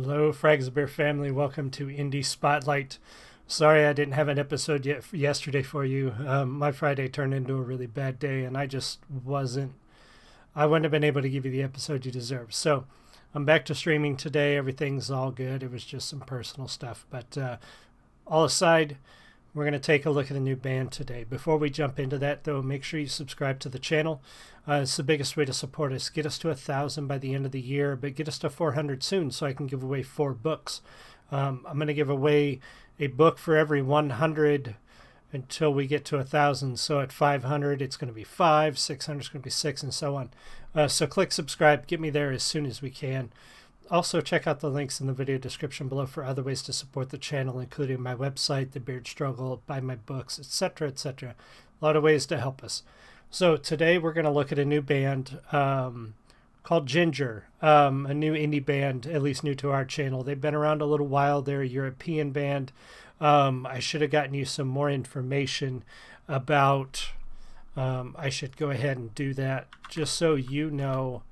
Hello, Frags Bear family. Welcome to Indie Spotlight. Sorry I didn't have an episode yesterday for you. My Friday turned into a really bad day, and I wouldn't have been able to give you the episode you deserve. So I'm back to streaming today. Everything's all good. It was just some personal stuff. But all aside, we're going to take a look at a new band today. Before we jump into that, though, make sure you subscribe to the channel. It's the biggest way to support us. Get us to 1,000 by the end of the year, but get us to 400 soon so I can give away 4 books. I'm going to give away a book for every 100 until we get to 1,000. So at 500, it's going to be 5, 600 is going to be 6, and so on. So click subscribe. Get me there as soon as we can. Also, check out the links in the video description below for other ways to support the channel, including my website, The Beard Struggle, buy my books, etc., etc. A lot of ways to help us. So today we're going to look at a new band called Jinjer, a new indie band, at least new to our channel. They've been around a little while. They're a European band. I should have gotten you some more information about, I should go ahead and do that just so you know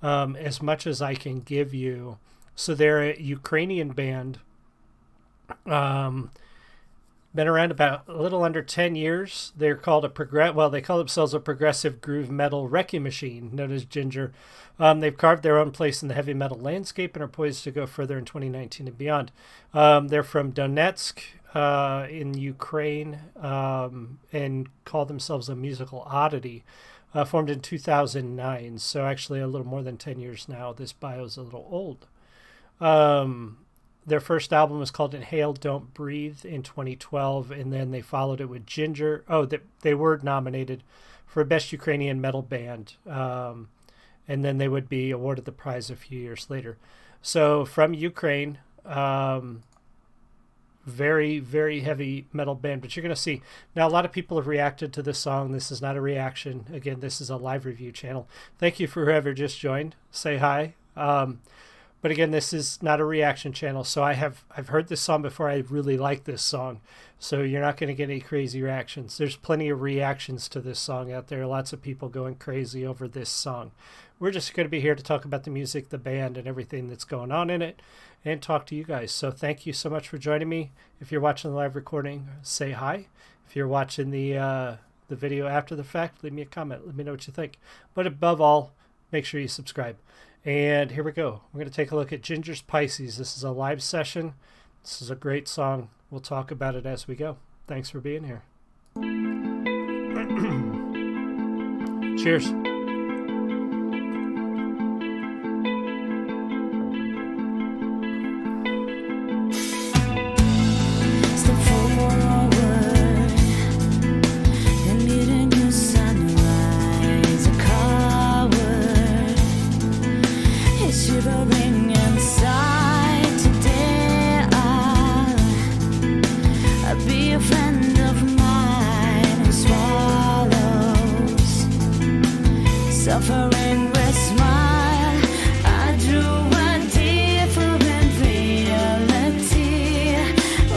as much as I can give you. So they're a Ukrainian band. Been around about a little under 10 years. They're called they call themselves a progressive groove metal wrecking machine, known as Jinjer. They've carved their own place in the heavy metal landscape and are poised to go further in 2019 and beyond. They're from Donetsk in Ukraine and call themselves a musical oddity. Formed in 2009, so actually a little more than 10 years now. This bio is a little old. Their first album was called Inhale, Don't Breathe in 2012, and then they followed it with Jinjer. Oh, they were nominated for Best Ukrainian Metal Band, and then they would be awarded the prize a few years later. So from Ukraine, very, very heavy metal band, but you're going to see. Now, a lot of people have reacted to this song. This is not a reaction. Again, this is a live review channel. Thank you for whoever just joined. Say hi. But again, this is not a reaction channel, so I've heard this song before. I really like this song, so you're not going to get any crazy reactions. There's plenty of reactions to this song out there. Lots of people going crazy over this song. We're just going to be here to talk about the music, the band, and everything that's going on in it, and talk to you guys. So thank you so much for joining me. If you're watching the live recording, say hi. If you're watching the video after the fact, leave me a comment. Let me know what you think. But above all, make sure you subscribe. And here we go. We're going to take a look at Jinjer's Pisces. This is a live session. This is a great song. We'll talk about it as we go. Thanks for being here. Cheers. Suffering with smile, I drew a different reality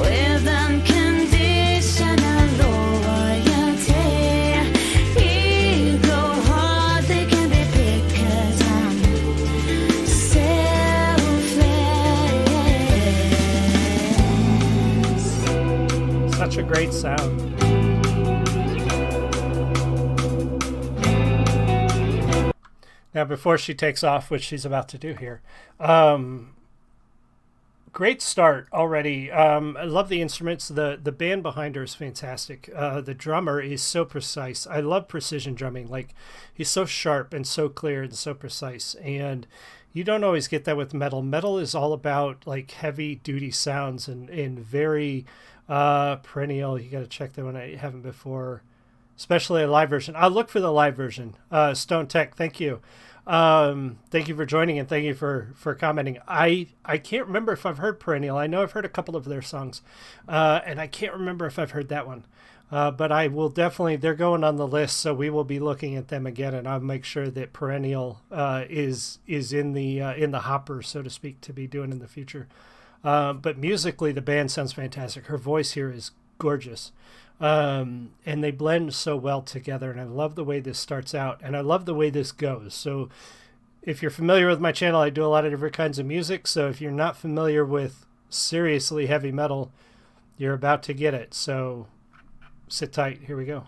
with unconditional loyalty. Ego heart, they can be big 'cause I'm selfless. Such a great sound. Now, before she takes off, which she's about to do here, great start already. I love the instruments. The band behind her is fantastic. The drummer is so precise. I love precision drumming. Like, he's so sharp and so clear and so precise. And you don't always get that with metal. Metal is all about like heavy duty sounds and very perennial. You got to check that one. I haven't before. Especially a live version. I'll look for the live version. Stone Tech, thank you. Thank you for joining and thank you for commenting. I can't remember if I've heard Perennial. I know I've heard a couple of their songs, and I can't remember if I've heard that one. But I will definitely, they're going on the list, so we will be looking at them again, and I'll make sure that Perennial is in the hopper, so to speak, to be doing in the future. But musically, the band sounds fantastic. Her voice here is gorgeous. And they blend so well together, and I love the way this starts out, and I love the way this goes. So if you're familiar with my channel, I do a lot of different kinds of music. So if you're not familiar with seriously heavy metal, you're about to get it. So sit tight. Here we go.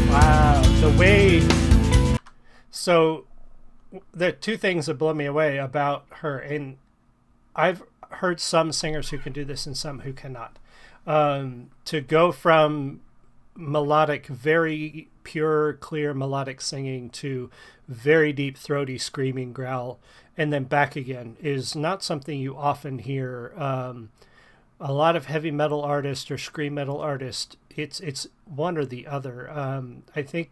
Wow, the way. So the two things that blow me away about her, and I've heard some singers who can do this and some who cannot. To go from melodic, very pure, clear melodic singing to very deep, throaty, screaming growl, and then back again is not something you often hear. A lot of heavy metal artists or scream metal artists, it's one or the other. I think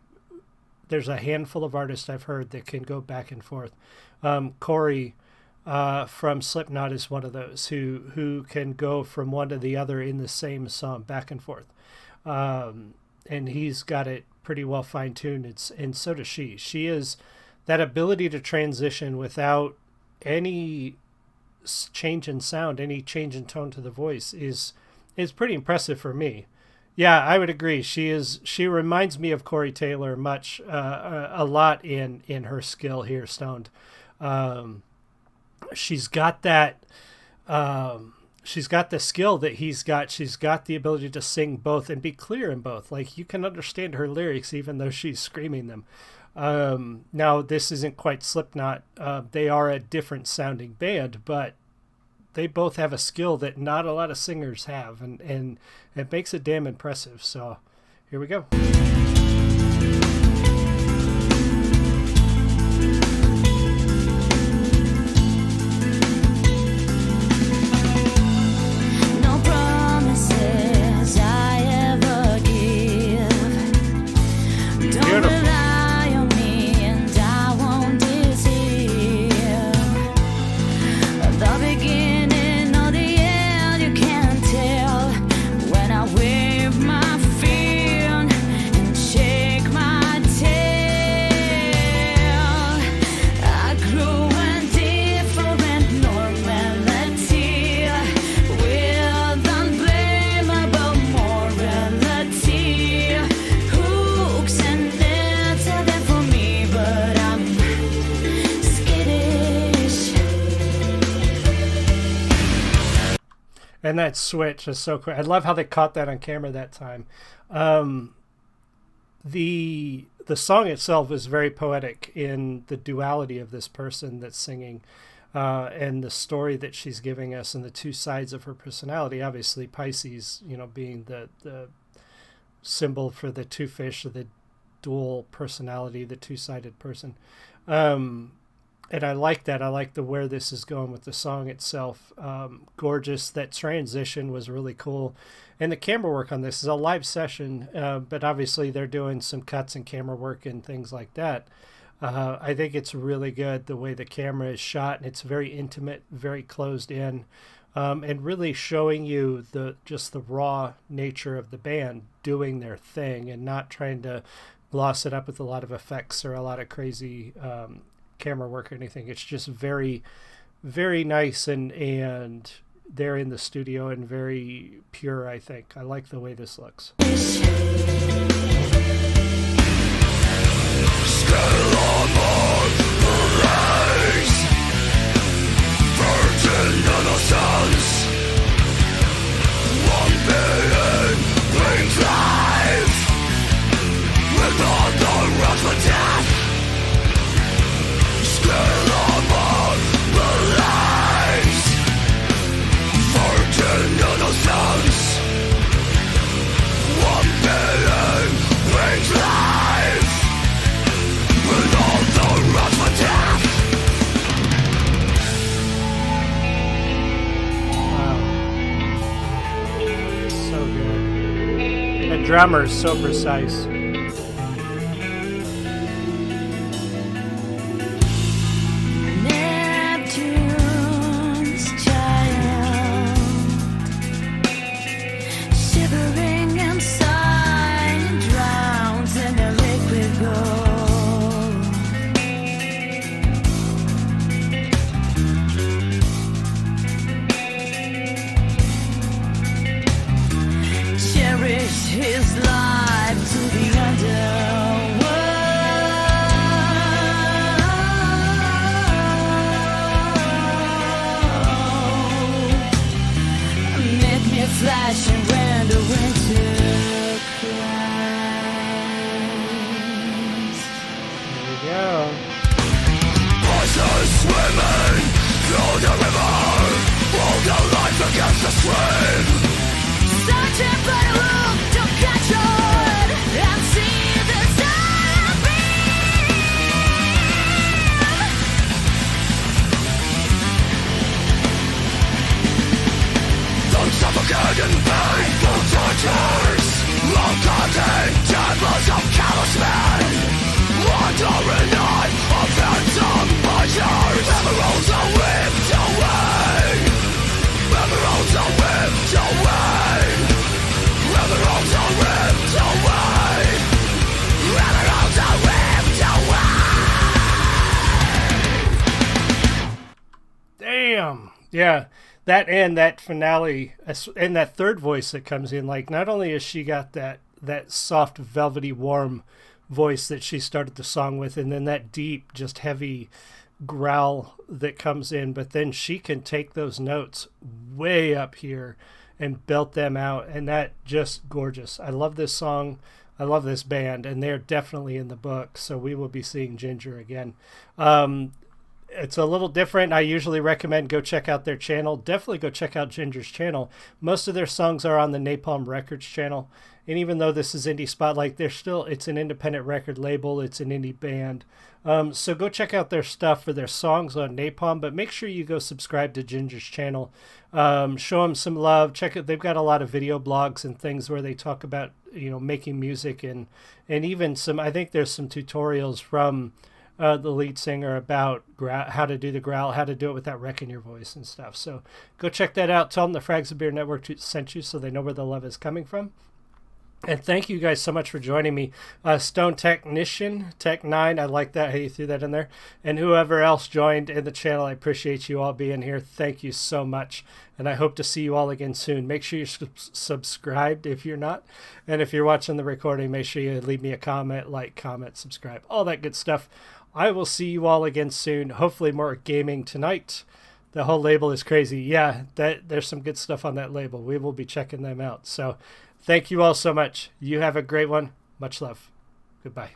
there's a handful of artists I've heard that can go back and forth. Corey from Slipknot is one of those who can go from one to the other in the same song, back and forth. And he's got it pretty well fine-tuned. And so does she. She is that ability to transition without any change in sound, any change in tone to the voice is pretty impressive for me. Yeah, I would agree. She reminds me of Corey Taylor much, a lot in her skill here, Stoned. She's got that. She's got the skill that he's got. She's got the ability to sing both and be clear in both. Like, you can understand her lyrics even though she's screaming them. Now, this isn't quite Slipknot. They are a different sounding band, but they both have a skill that not a lot of singers have, and it makes it damn impressive. So here we go. No promises I ever give. Don't Beautiful. rely on me and I won't deceive. The beginning or the end, you can't tell. When I wave my fin and shake my tail, I grew a different normality with unblameable morality. Hooks and nets are there for me, but I'm skittish. And that switch is so cool. I love how they caught that on camera that time. The song itself is very poetic in the duality of this person that's singing, and the story that she's giving us, and the two sides of her personality. Obviously, Pisces, being the symbol for the two fish, or the dual personality, the two-sided person. And I like that. I like where this is going with the song itself. Gorgeous. That transition was really cool. And the camera work on this is a live session, but obviously they're doing some cuts and camera work and things like that. I think it's really good the way the camera is shot, and it's very intimate, very closed in, and really showing you just the raw nature of the band doing their thing and not trying to gloss it up with a lot of effects or a lot of crazy camera work or anything. It's just very, very nice, and they're in the studio and very pure, I think. I like the way this looks. One billion brings life with The drummer's so precise. Neptune's child, shivering inside, drowns in the liquid gold. Cherish his life to the underworld. Make me flashing when the winter cries. There you go. Voices swimming through the river, hold their life against the stream. Searching for the room to catch on and see the sun beam. Don't suffocate in painful tortures, long-cutting tables of callous men, wandering on of phantom pleasures. Emeralds are ripped away, emeralds are ripped away, emeralds are ripped away, emeralds are ripped away. Damn. Yeah. That and that finale and that third voice that comes in, like, not only has she got that soft, velvety, warm voice that she started the song with, and then that deep, just heavy growl that comes in, but then she can take those notes way up here and belt them out, and that just gorgeous. I love this song. I love this band, and they're definitely in the book, so we will be seeing Jinjer again. It's a little different. I usually recommend go check out their channel. Definitely go check out Jinjer's channel. Most of their songs are on the Napalm Records channel. And even though this is Indie Spotlight, it's an independent record label. It's an indie band. So go check out their stuff for their songs on Napalm, but make sure you go subscribe to Jinjer's channel. Show them some love. Check it. They've got a lot of video blogs and things where they talk about, making music and even some, I think there's some tutorials from the lead singer about how to do the growl, how to do it without wrecking your voice and stuff. So go check that out. Tell them the Frags of Beer Network sent you so they know where the love is coming from. And thank you guys so much for joining me. Stone Technician, Tech9, I like that, how you threw that in there. And whoever else joined in the channel, I appreciate you all being here. Thank you so much. And I hope to see you all again soon. Make sure you're subscribed if you're not. And if you're watching the recording, make sure you leave me a comment, comment, subscribe, all that good stuff. I will see you all again soon. Hopefully more gaming tonight. The whole label is crazy. Yeah, there's some good stuff on that label. We will be checking them out. So thank you all so much. You have a great one. Much love. Goodbye.